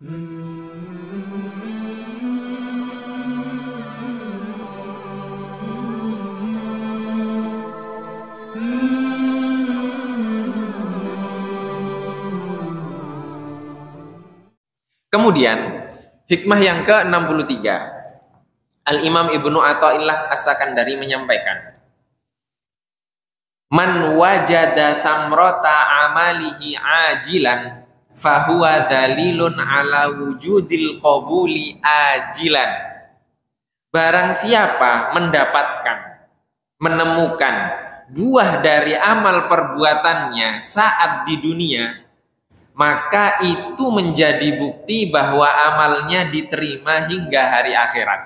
Kemudian hikmah yang ke-63, Al-Imam Ibnu Athaillah As-Sakandari menyampaikan, man wajada thamrata amalihi ajilan fahuwa dalilun ala wujudil qabuli ajilan. Barang siapa mendapatkan, menemukan buah dari amal perbuatannya saat di dunia, maka itu menjadi bukti bahwa amalnya diterima hingga hari akhirat.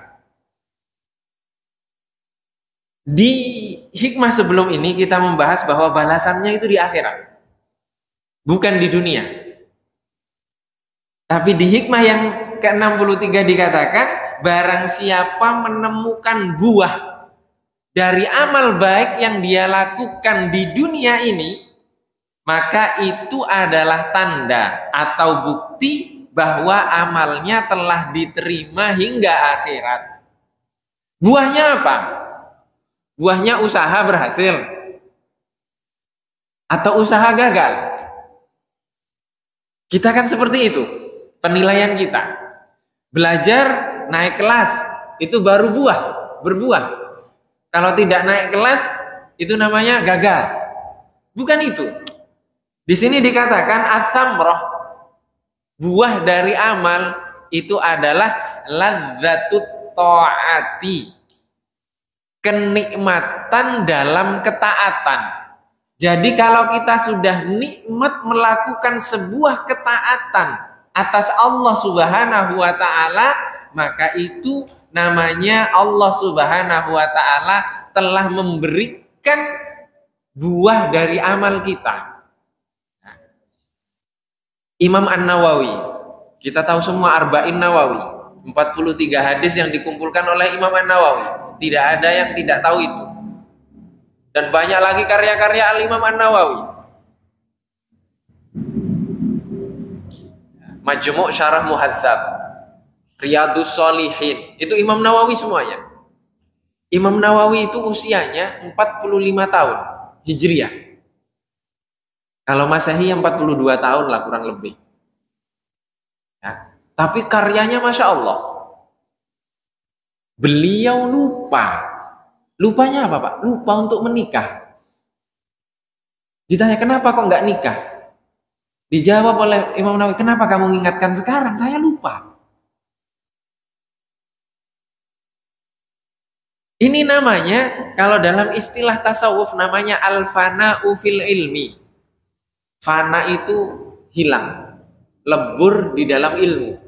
Di hikmah sebelum ini kita membahas bahwa balasannya itu di akhirat, bukan di dunia. Tapi di hikmah yang ke-63 dikatakan, barang siapa menemukan buah dari amal baik yang dia lakukan di dunia ini, maka itu adalah tanda atau bukti bahwa amalnya telah diterima hingga akhirat. Buahnya apa? Buahnya usaha berhasil atau usaha gagal? Kita kan seperti itu penilaian kita. Belajar naik kelas itu baru berbuah. Kalau tidak naik kelas itu namanya gagal. Bukan itu. Di sini dikatakan atsamroh, buah dari amal itu adalah ladzatut ta'ati, kenikmatan dalam ketaatan. Jadi kalau kita sudah nikmat melakukan sebuah ketaatan atas Allah Subhanahu wa taala, maka itu namanya Allah Subhanahu wa taala telah memberikan buah dari amal kita. Imam An-Nawawi, kita tahu semua Arba'in Nawawi, 43 hadis yang dikumpulkan oleh Imam An-Nawawi. Tidak ada yang tidak tahu itu. Dan banyak lagi karya-karya Al-Imam An-Nawawi. Majmu' Syarah Muhadzab, Riyadhus Shalihin, itu Imam Nawawi semuanya. Imam Nawawi itu usianya 45 tahun Hijriah. Kalau Masehi 42 tahun lah kurang lebih. Ya. Tapi karyanya Masya Allah. Beliau lupa. Lupanya apa Pak? Lupa untuk menikah. Ditanya kenapa kok nggak nikah? Dijawab oleh Imam Nawawi, kenapa kamu mengingatkan sekarang? Saya lupa. Ini namanya, kalau dalam istilah tasawuf namanya al-fana'u fil ilmi. Fana itu hilang, lebur di dalam ilmu.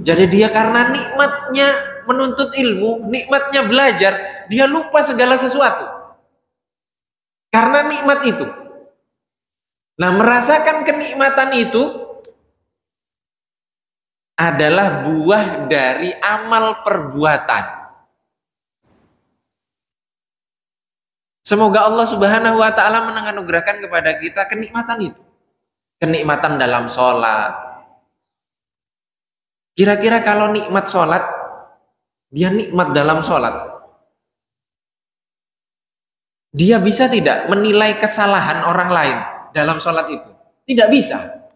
Jadi dia karena nikmatnya menuntut ilmu, nikmatnya belajar, dia lupa segala sesuatu. Karena nikmat itu. Nah, merasakan kenikmatan itu adalah buah dari amal perbuatan. Semoga Allah Subhanahu wa taala menganugerahkan kepada kita kenikmatan itu. Kenikmatan dalam sholat. Kira-kira kalau nikmat sholat, dia nikmat dalam sholat, dia bisa tidak menilai kesalahan orang lain dalam sholat itu? Tidak bisa.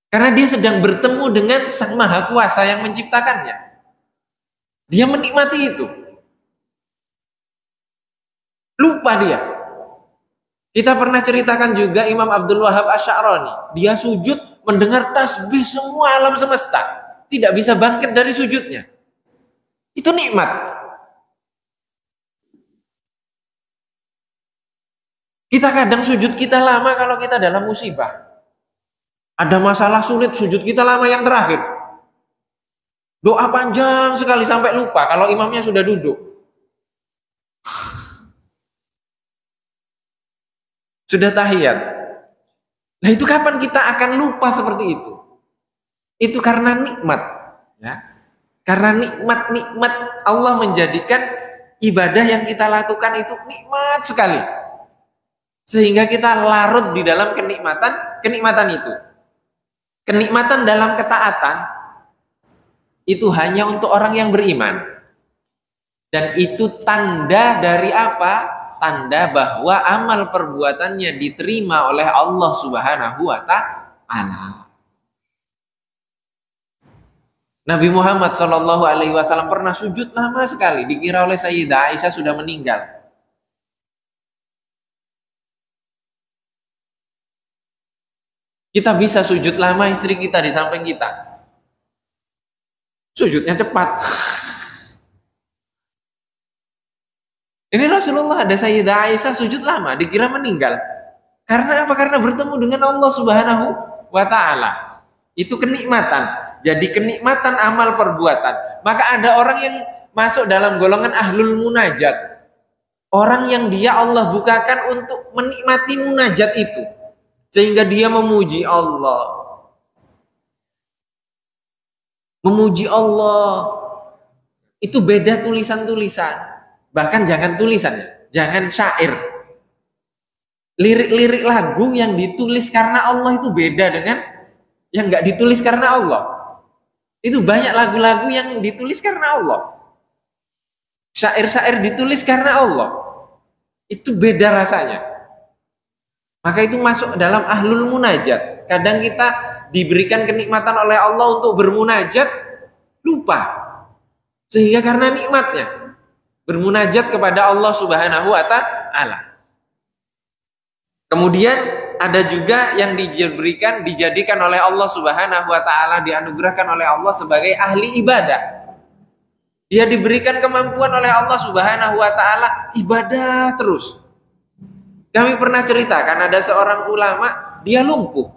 Karena dia sedang bertemu dengan Sang Maha Kuasa yang menciptakannya. Dia menikmati itu. Lupa dia. Kita pernah ceritakan juga Imam Abdul Wahab Asy'arani. Dia sujud mendengar tasbih semua alam semesta. Tidak bisa bangkit dari sujudnya. Itu nikmat. Kita kadang sujud kita lama kalau kita dalam musibah. Ada masalah sulit, sujud kita lama yang terakhir. Doa panjang sekali sampai lupa kalau imamnya sudah duduk. Sudah tahiyat. Nah, itu kapan kita akan lupa seperti itu? Itu karena nikmat, ya. Karena nikmat Allah menjadikan ibadah yang kita lakukan itu nikmat sekali. Sehingga kita larut di dalam kenikmatan itu. Kenikmatan dalam ketaatan itu hanya untuk orang yang beriman. Dan itu tanda dari apa? Tanda bahwa amal perbuatannya diterima oleh Allah Subhanahu wa Ta'ala. Nabi Muhammad Shallallahu Alaihi Wasallam pernah sujud lama sekali, dikira oleh Sayyidah Aisyah sudah meninggal. Kita bisa sujud lama, istri kita di samping kita, sujudnya cepat. Ini Rasulullah, ada Sayyidah Aisyah sujud lama, dikira meninggal. Karena apa? Karena bertemu dengan Allah Subhanahu wa Ta'ala. Itu kenikmatan. Jadi kenikmatan amal perbuatan. Maka ada orang yang masuk dalam golongan ahlul munajat. Orang yang dia Allah bukakan untuk menikmati munajat itu. Sehingga dia memuji Allah. Memuji Allah. Itu beda tulisan-tulisan. Bahkan jangan tulisannya, jangan syair. Lirik-lirik lagu yang ditulis karena Allah itu beda dengan yang nggak ditulis karena Allah. Itu banyak lagu-lagu yang ditulis karena Allah. Syair-syair ditulis karena Allah. Itu beda rasanya. Maka itu masuk dalam ahlul munajat. Kadang kita diberikan kenikmatan oleh Allah untuk bermunajat, lupa. Sehingga karena nikmatnya bermunajat kepada Allah Subhanahu wa Ta'ala. Kemudian ada juga yang dijadikan oleh Allah Subhanahu wa Ta'ala, dianugerahkan oleh Allah sebagai ahli ibadah. Dia diberikan kemampuan oleh Allah Subhanahu wa Ta'ala ibadah terus. Kami pernah ceritakan ada seorang ulama, dia lumpuh.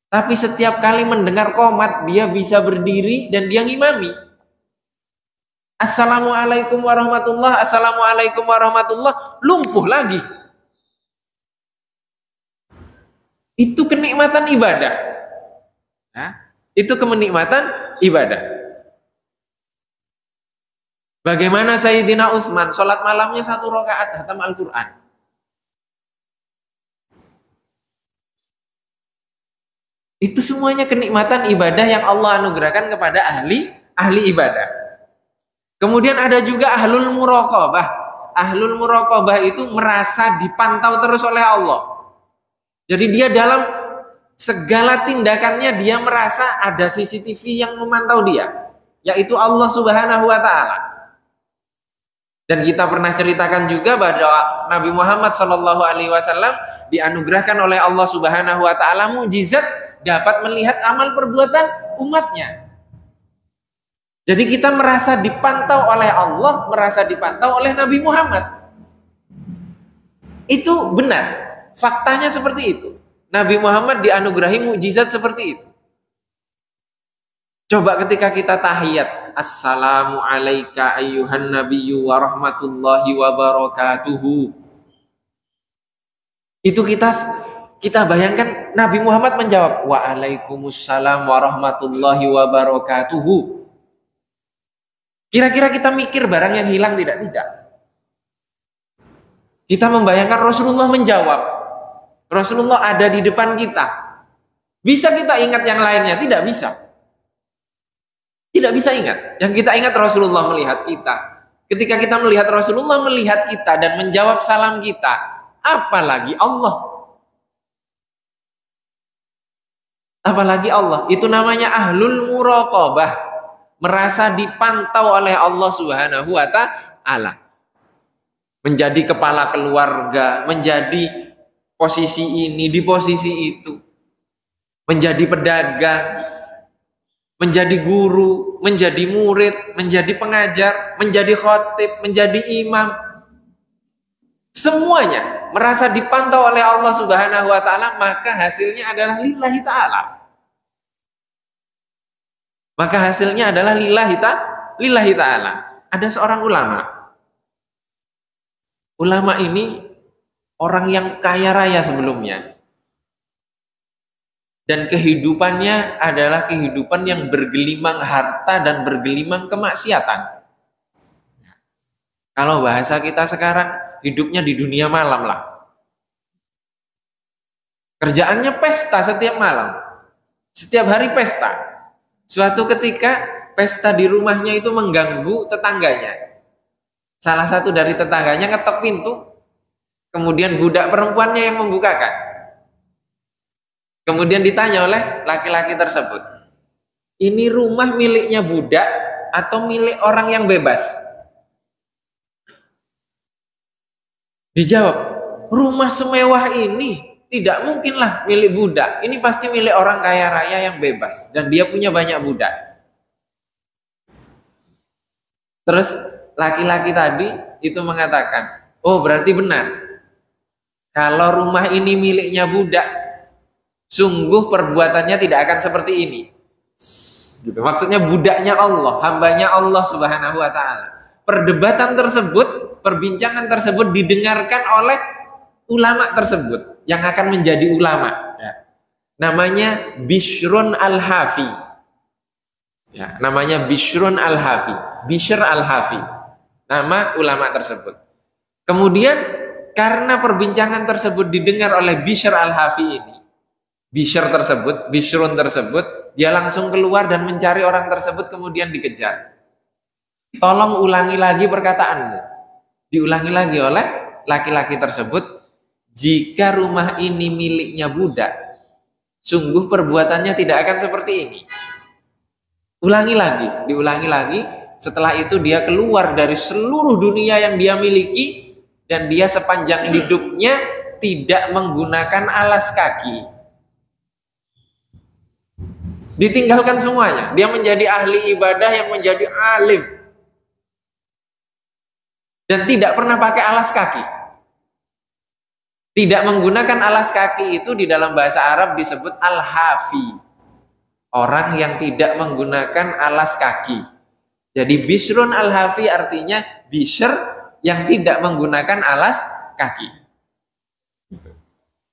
Tapi setiap kali mendengar qomat, dia bisa berdiri dan dia ngimami. Assalamualaikum warahmatullah, assalamualaikum warahmatullah, lumpuh lagi. Itu kenikmatan ibadah. Nah, itu kenikmatan ibadah. Bagaimana Sayyidina Utsman sholat malamnya 1 rakaat hatam Al-Quran. Itu semuanya kenikmatan ibadah yang Allah anugerahkan kepada ahli ibadah. Kemudian ada juga ahlul muraqabah. Ahlul muraqabah itu merasa dipantau terus oleh Allah. Jadi dia dalam segala tindakannya dia merasa ada CCTV yang memantau dia, yaitu Allah Subhanahu wa Ta'ala. Dan kita pernah ceritakan juga bahwa Nabi Muhammad Shallallahu Alaihi Wasallam dianugerahkan oleh Allah Subhanahu wa Ta'ala mukjizat dapat melihat amal perbuatan umatnya. Jadi kita merasa dipantau oleh Allah, merasa dipantau oleh Nabi Muhammad. Itu benar. Faktanya seperti itu. Nabi Muhammad dianugerahi mukjizat seperti itu. Coba ketika kita tahiyat, Assalamu alayka ayyuhan nabiyyu wa rahmatullahi wa barakatuhu. Itu kita bayangkan Nabi Muhammad menjawab, Waalaikumsalam warahmatullahi wabarakatuhu. Kira-kira kita mikir barang yang hilang tidak? Tidak. Kita membayangkan Rasulullah menjawab. Rasulullah ada di depan kita. Bisa kita ingat yang lainnya? Tidak bisa. Tidak bisa ingat. Yang kita ingat Rasulullah melihat kita. Ketika kita melihat Rasulullah melihat kita dan menjawab salam kita, apalagi Allah. Apalagi Allah. Itu namanya ahlul muraqabah. Merasa dipantau oleh Allah Subhanahu wa Ta'ala. Menjadi kepala keluarga, menjadi posisi ini, di posisi itu. Menjadi pedagang, menjadi guru, menjadi murid, menjadi pengajar, menjadi khotib, menjadi imam. Semuanya merasa dipantau oleh Allah Subhanahu wa Ta'ala, maka hasilnya adalah lillahi ta'ala. Maka hasilnya adalah lillahi ta'ala. Ada seorang ulama. Ulama ini orang yang kaya raya sebelumnya. Dan kehidupannya adalah kehidupan yang bergelimang harta dan bergelimang kemaksiatan. Kalau bahasa kita sekarang, hidupnya di dunia malam lah. Kerjaannya pesta setiap malam. Setiap hari pesta. Suatu ketika pesta di rumahnya itu mengganggu tetangganya. Salah satu dari tetangganya ngetok pintu, kemudian budak perempuannya yang membukakan. Kemudian ditanya oleh laki-laki tersebut, ini rumah miliknya budak atau milik orang yang bebas? Dijawab, rumah semewah ini tidak mungkinlah milik budak. Ini pasti milik orang kaya raya yang bebas. Dan dia punya banyak budak. Terus laki-laki tadi itu mengatakan, oh berarti benar. Kalau rumah ini miliknya budak, sungguh perbuatannya tidak akan seperti ini. Gitu. Maksudnya budaknya Allah, hambanya Allah Subhanahu wa ta'ala. Perdebatan tersebut, perbincangan tersebut didengarkan oleh ulama tersebut yang akan menjadi ulama. Ya. Namanya Bishrun Al-Hafi. Ya, namanya Bishrun Al-Hafi. Bishr Al-Hafi. Nama ulama tersebut. Kemudian karena perbincangan tersebut didengar oleh Bishr Al-Hafi ini, Bishrun tersebut, dia langsung keluar dan mencari orang tersebut, kemudian dikejar. Tolong ulangi lagi perkataanmu. Diulangi lagi oleh laki-laki tersebut, jika rumah ini miliknya budak, sungguh perbuatannya tidak akan seperti ini. Diulangi lagi. Setelah itu dia keluar dari seluruh dunia yang dia miliki, dan dia sepanjang hidupnya tidak menggunakan alas kaki. Ditinggalkan semuanya. Dia menjadi ahli ibadah yang menjadi alim. Dan tidak pernah pakai alas kaki. Tidak menggunakan alas kaki itu di dalam bahasa Arab disebut al-hafi. Orang yang tidak menggunakan alas kaki. Jadi Bishrun al-hafi artinya Bishr yang tidak menggunakan alas kaki.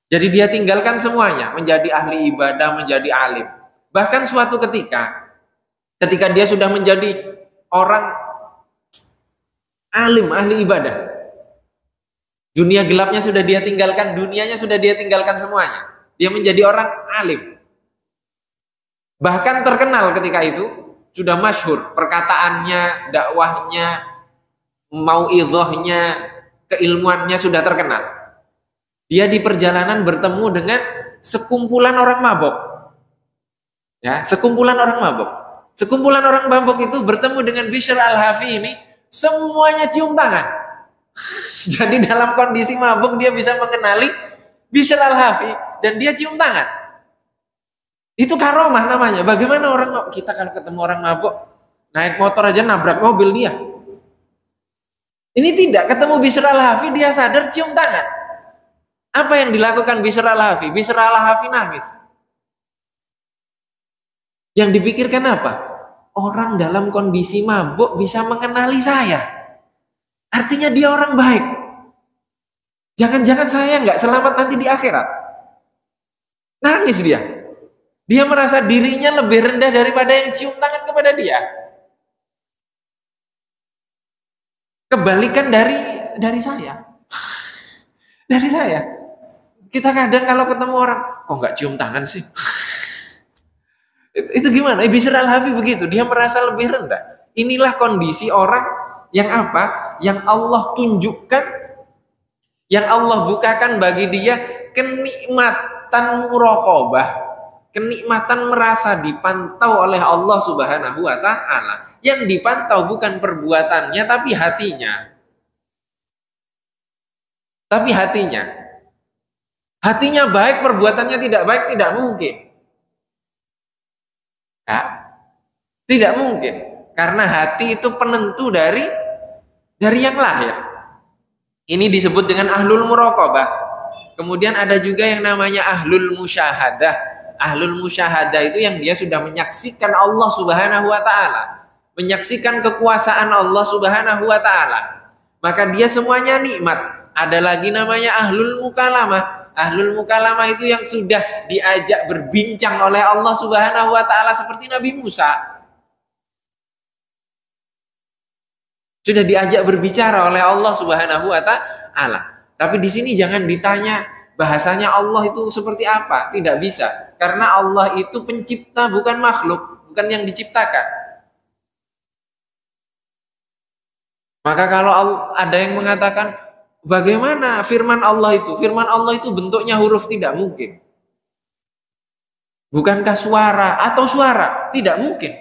Jadi dia tinggalkan semuanya, menjadi ahli ibadah, menjadi alim. Bahkan suatu ketika dia sudah menjadi orang alim, ahli ibadah, dunia gelapnya sudah dia tinggalkan, dunianya sudah dia tinggalkan semuanya. Dia menjadi orang alim. Bahkan terkenal ketika itu, sudah masyhur perkataannya, dakwahnya, mauidhahnya, keilmuannya sudah terkenal. Dia di perjalanan bertemu dengan sekumpulan orang mabok. Ya, sekumpulan orang mabok. Sekumpulan orang mabok itu bertemu dengan Bishr Al-Hafi ini, semuanya cium tangan. Jadi dalam kondisi mabuk dia bisa mengenali Bishr Al-Hafi dan dia cium tangan. Itu karomah namanya. Bagaimana kita kalau ketemu orang mabuk, naik motor aja nabrak mobil dia. Ini tidak, ketemu Bishr Al-Hafi dia sadar, cium tangan. Apa yang dilakukan Bishr Al-Hafi? Bishr Al-Hafi nangis. Yang dipikirkan apa? Orang dalam kondisi mabuk bisa mengenali saya. Artinya dia orang baik. Jangan-jangan saya nggak selamat nanti di akhirat. Nangis dia. Dia merasa dirinya lebih rendah daripada yang cium tangan kepada dia. Kebalikan dari saya. Dari saya. Kita kadang kalau ketemu orang, kok nggak cium tangan sih? Itu gimana? Bishr Al-Hafi begitu, dia merasa lebih rendah. Inilah kondisi orang yang apa? Yang Allah tunjukkan, yang Allah bukakan bagi dia kenikmatan muraqabah, kenikmatan merasa dipantau oleh Allah Subhanahu wa ta'ala. Yang dipantau bukan perbuatannya tapi hatinya. Tapi hatinya baik, perbuatannya tidak baik, tidak mungkin. Ya, tidak mungkin, karena hati itu penentu dari yang lahir. Ini disebut dengan ahlul muraqabah. Kemudian ada juga yang namanya ahlul musyahadah. Ahlul musyahadah itu yang dia sudah menyaksikan Allah Subhanahu wa ta'ala, menyaksikan kekuasaan Allah Subhanahu wa ta'ala, maka dia semuanya nikmat. Ada lagi namanya ahlul mukalamah. Ahlul mukalamah itu yang sudah diajak berbincang oleh Allah Subhanahu wa ta'ala, seperti Nabi Musa. Sudah diajak berbicara oleh Allah Subhanahu wa ta'ala. Tapi di sini jangan ditanya bahasanya Allah itu seperti apa, tidak bisa. Karena Allah itu pencipta, bukan makhluk, bukan yang diciptakan. Maka kalau ada yang mengatakan, bagaimana firman Allah itu? Firman Allah itu bentuknya huruf, tidak mungkin. Bukankah suara atau suara? Tidak mungkin.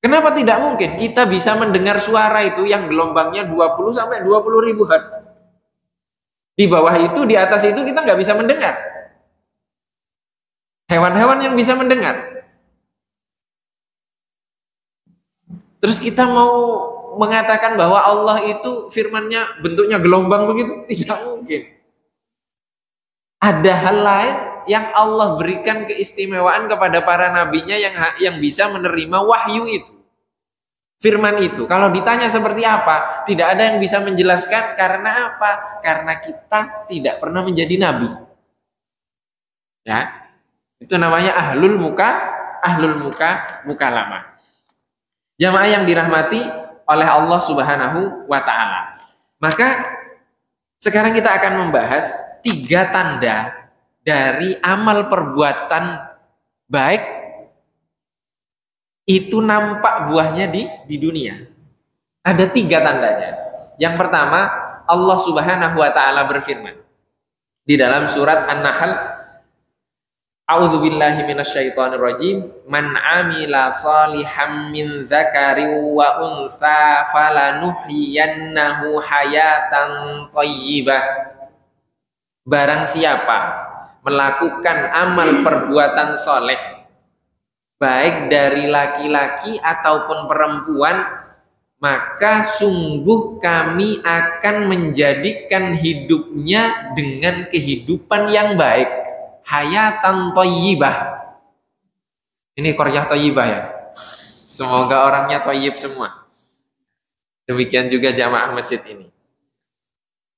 Kenapa tidak mungkin? Kita bisa mendengar suara itu yang gelombangnya 20 sampai 20 ribu hertz. Di bawah itu, di atas itu kita nggak bisa mendengar. Hewan-hewan yang bisa mendengar. Terus kita mau mengatakan bahwa Allah itu firman-Nya bentuknya gelombang begitu? Tidak mungkin. Ada hal lain yang Allah berikan keistimewaan kepada para nabinya yang bisa menerima wahyu itu. Firman itu, kalau ditanya seperti apa, tidak ada yang bisa menjelaskan. Karena apa? Karena kita tidak pernah menjadi nabi. Ya, itu namanya ahlul mukalama. Jamaah yang dirahmati oleh Allah Subhanahu wa Ta'ala. Maka sekarang kita akan membahas 3 tanda dari amal perbuatan baik itu nampak buahnya di dunia. Ada 3 tandanya. Yang pertama, Allah Subhanahu wa Ta'ala berfirman di dalam surat An-Nahl, A'udzubillahi minasyaitonirrajim, man amila shalihan min dzakarin wa unsa falanuhyiyannahu hayatan thayyibah. Barang siapa melakukan amal perbuatan soleh, baik dari laki-laki ataupun perempuan, maka sungguh kami akan menjadikan hidupnya dengan kehidupan yang baik, hayatan thayyibah. Ini qaryah thayyibah ya. Semoga orangnya thayyib semua. Demikian juga jamaah masjid ini.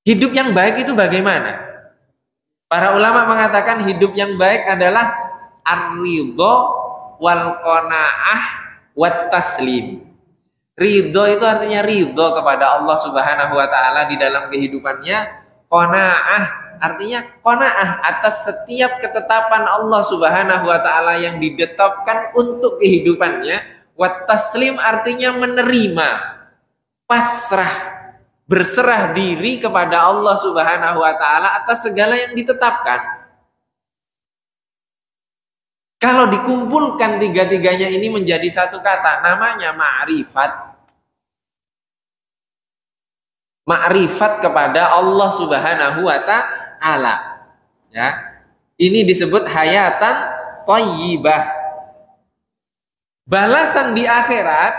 Hidup yang baik itu bagaimana? Para ulama mengatakan hidup yang baik adalah ar-ridha wal qanaah wat taslim. Ridho itu artinya ridho kepada Allah Subhanahu wa Ta'ala di dalam kehidupannya. Qanaah artinya qanaah atas setiap ketetapan Allah Subhanahu wa Ta'ala yang ditetapkan untuk kehidupannya. Wat taslim artinya menerima, pasrah, berserah diri kepada Allah Subhanahu wa Ta'ala atas segala yang ditetapkan. Kalau dikumpulkan 3-tiganya ini menjadi satu kata, namanya ma'rifat. Ma'rifat kepada Allah Subhanahu wa Ta'ala. Ya. Ini disebut hayatan thayyibah. Balasan di akhirat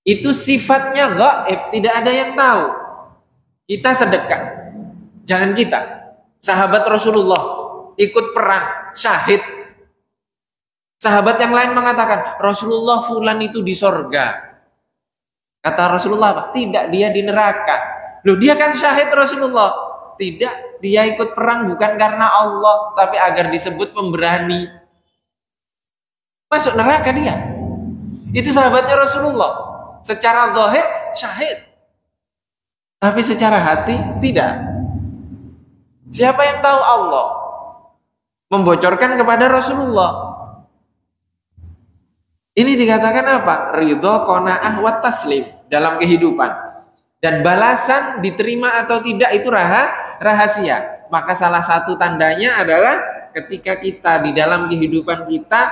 itu sifatnya ghaib, tidak ada yang tahu. Kita sedekah. Jangan kita. Sahabat Rasulullah ikut perang, syahid. Sahabat yang lain mengatakan, Rasulullah fulan itu di sorga. Kata Rasulullah apa? Tidak, dia di neraka. Loh, dia kan syahid Rasulullah. Tidak, dia ikut perang bukan karena Allah, tapi agar disebut pemberani. Masuk neraka dia. Itu sahabatnya Rasulullah. Secara zahir syahid, tapi secara hati tidak. Siapa yang tahu? Allah membocorkan kepada Rasulullah. Ini dikatakan apa? Ridho, qanaah, wa taslim dalam kehidupan. Dan balasan diterima atau tidak itu rahasia. Maka salah satu tandanya adalah ketika kita di dalam kehidupan kita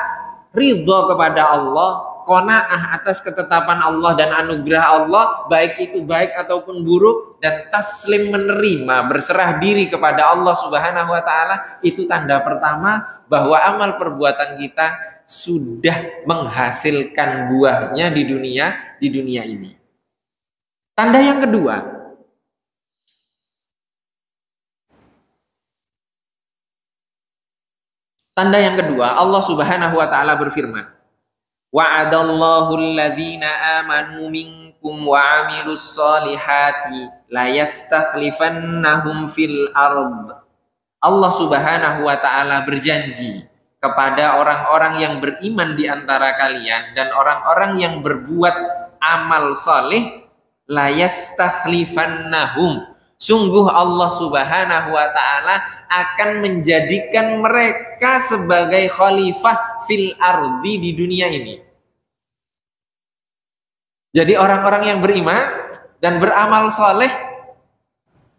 ridho kepada Allah, qanaah atas ketetapan Allah dan anugerah Allah, baik itu baik ataupun buruk, dan taslim menerima, berserah diri kepada Allah Subhanahu wa Ta'ala. Itu tanda pertama bahwa amal perbuatan kita sudah menghasilkan buahnya di dunia ini. Tanda yang kedua, Allah Subhanahu wa Ta'ala berfirman, wa'adallahu alladhina amanu minkum wa 'amilus solihati la yastakhlifannahum fil ard. Allah Subhanahu wa Ta'ala berjanji kepada orang-orang yang beriman di antara kalian dan orang-orang yang berbuat amal soleh, la yastakhlifannahum, Sungguh Allah Subhanahu wa taala akan menjadikan mereka sebagai khalifah fil ardi di dunia ini. Jadi orang-orang yang beriman dan beramal soleh,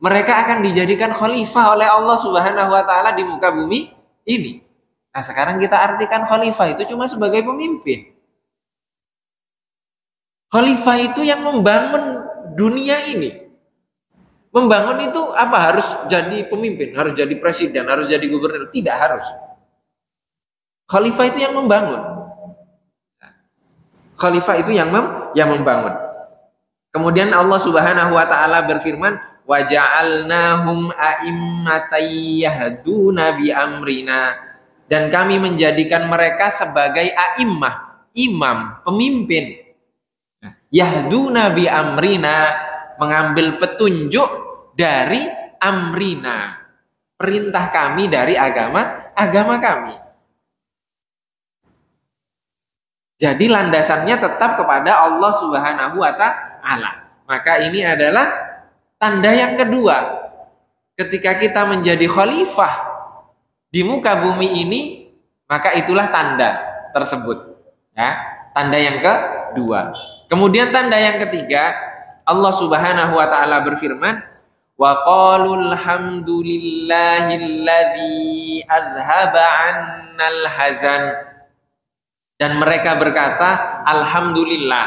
mereka akan dijadikan khalifah oleh Allah Subhanahu wa taala di muka bumi ini. Nah, sekarang kita artikan khalifah itu cuma sebagai pemimpin. Khalifah itu yang membangun dunia ini. Membangun itu apa? Harus jadi pemimpin, harus jadi presiden, harus jadi gubernur. Tidak harus. Khalifah itu yang membangun. Khalifah itu yang membangun. Kemudian Allah Subhanahu wa taala berfirman, "Wa ja'alnahum a'immatan yahduna bi amrina." Dan kami menjadikan mereka sebagai a'immah, imam, pemimpin. Yahduna bi amrina, mengambil petunjuk dari amrina, perintah kami dari agama kami. Jadi landasannya tetap kepada Allah Subhanahu wa taala. Maka ini adalah tanda yang kedua. Ketika kita menjadi khalifah di muka bumi ini, maka itulah tanda tersebut. Ya, tanda yang kedua. Kemudian tanda yang ketiga, Allah Subhanahu wa taala berfirman, "Wa qalul hamdulillahilladzi adzhaba 'annal hazan." Dan mereka berkata, alhamdulillah,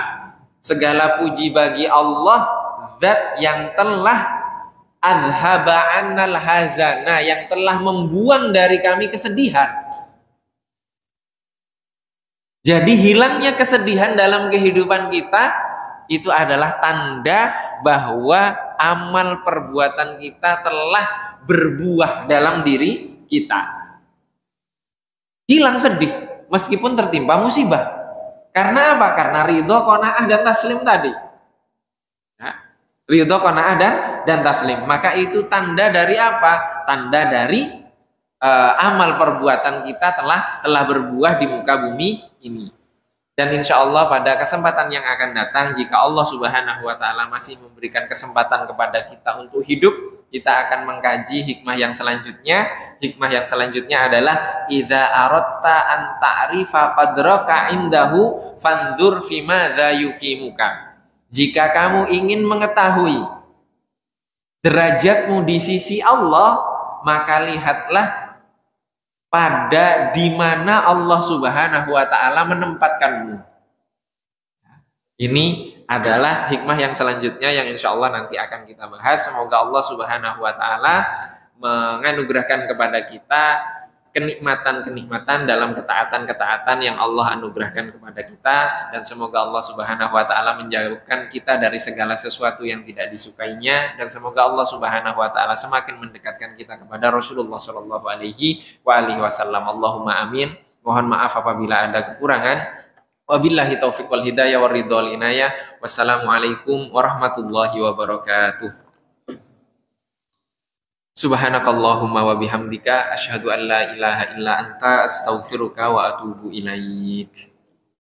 segala puji bagi Allah, zat yang telah adzhaba 'annal hazana, yang telah membuang dari kami kesedihan. Jadi hilangnya kesedihan dalam kehidupan kita itu adalah tanda bahwa amal perbuatan kita telah berbuah dalam diri kita. Hilang sedih meskipun tertimpa musibah. Karena apa? Karena ridho, qanaah, dan taslim tadi. Nah, ridho, qanaah, dan taslim. Maka itu tanda dari apa? Tanda dari amal perbuatan kita telah berbuah di muka bumi ini. Dan insya Allah pada kesempatan yang akan datang, jika Allah Subhanahu wa taala masih memberikan kesempatan kepada kita untuk hidup, kita akan mengkaji hikmah yang selanjutnya. Hikmah yang selanjutnya adalah idza aratta an ta'rifa qadraka indahu fanzur fi madza yuqimuka. Jika kamu ingin mengetahui derajatmu di sisi Allah, maka lihatlah pada di mana Allah Subhanahu wa taala menempatkanmu. Ini adalah hikmah yang selanjutnya yang insya Allah nanti akan kita bahas. Semoga Allah Subhanahu wa taala menganugerahkan kepada kita kenikmatan-kenikmatan dalam ketaatan-ketaatan yang Allah anugerahkan kepada kita, dan semoga Allah Subhanahu wa taala menjauhkan kita dari segala sesuatu yang tidak disukainya, dan semoga Allah Subhanahu wa taala semakin mendekatkan kita kepada Rasulullah sallallahu alaihi wasallam. Allahumma amin. Mohon maaf apabila ada kekurangan. Wabillahi taufiq wal hidayah war ridha wal inayah. Wassalamualaikum warahmatullahi wabarakatuh. Subhanakallahumma wa bihamdika asyhadu an la ilaha illa anta astaghfiruka wa atubu ilaik.